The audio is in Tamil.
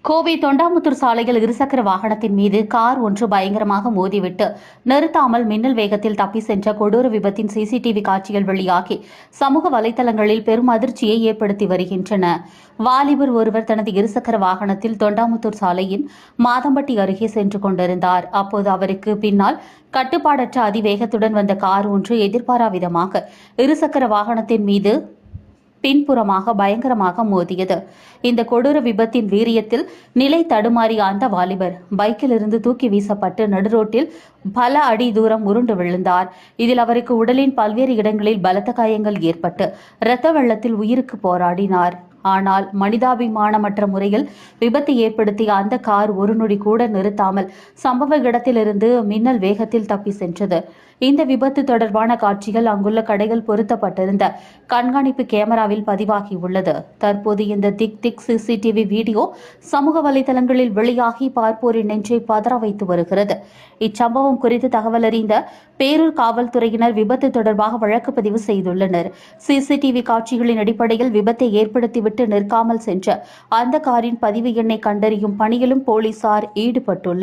கோவை தொண்டாமுத்தூர் சாலையில் இருசக்கர வாகனத்தின் மீது கார் ஒன்று பயங்கரமாக மோதிவிட்டு நிறுத்தாமல் மின்னல் வேகத்தில் தப்பி சென்ற கொடூர விபத்தின் சிசிடிவி காட்சிகள் வெளியாகி சமூக வலைதளங்களில் பெரும் அதிர்ச்சியை ஏற்படுத்தி வருகின்றன. வாலிபர் ஒருவர் தனது இருசக்கர வாகனத்தில் தொண்டாமுத்தூர் சாலையின் மாதம்பட்டி அருகே சென்று கொண்டிருந்தார். அப்போது அவருக்கு பின்னால் கட்டுப்பாடற்ற அதிவேகத்துடன் வந்த கார் ஒன்று எதிர்பாரா விதமாக இருசக்கர வாகனத்தின் மீது பின்புறமாக பயங்கரமாக மோதியது. இந்த கொடூர விபத்தின் வீரியத்தில் நிலை தடுமாறிய அந்த வாலிபர் பைக்கிலிருந்து தூக்கி வீசப்பட்டு நடுரோட்டில் பல அடி தூரம் உருண்டு விழுந்தார். இதில் அவருக்கு உடலின் பல்வேறு இடங்களில் பலத்த காயங்கள் ஏற்பட்டு இரத்த வெள்ளத்தில் உயிருக்கு போராடினார். ஆனால் மனிதாபிமானமற்ற முறையில் விபத்து ஏற்படுத்திய அந்த கார் ஒரு நொடி கூட நிறுத்தாமல் சம்பவ இடத்திலிருந்து மின்னல் வேகத்தில் தப்பி சென்றது. இந்த விபத்து தொடர்பான காட்சிகள் அங்குள்ள கடைகள் பொருத்தப்பட்டிருந்த கண்காணிப்பு கேமராவில் பதிவாகியுள்ளது. தற்போது இந்த திக் சிசிடிவி வீடியோ சமூக வலைதளங்களில் வெளியாகி பார்ப்போரின் நெஞ்சை பதற வைத்து வருகிறது. இச்சம்பவம் குறித்து தகவல் அறிந்த பேரூர் காவல்துறையினர் விபத்து தொடர்பாக வழக்கு பதிவு செய்துள்ளனர். சிசிடிவி காட்சிகளின் அடிப்படையில் விபத்தை ஏற்படுத்திவிட்டு நிற்காமல் சென்ற அந்த காரின் பதிவு எண்ணை கண்டறியும் பணியிலும் போலீசார் ஈடுபட்டுள்ளனர்.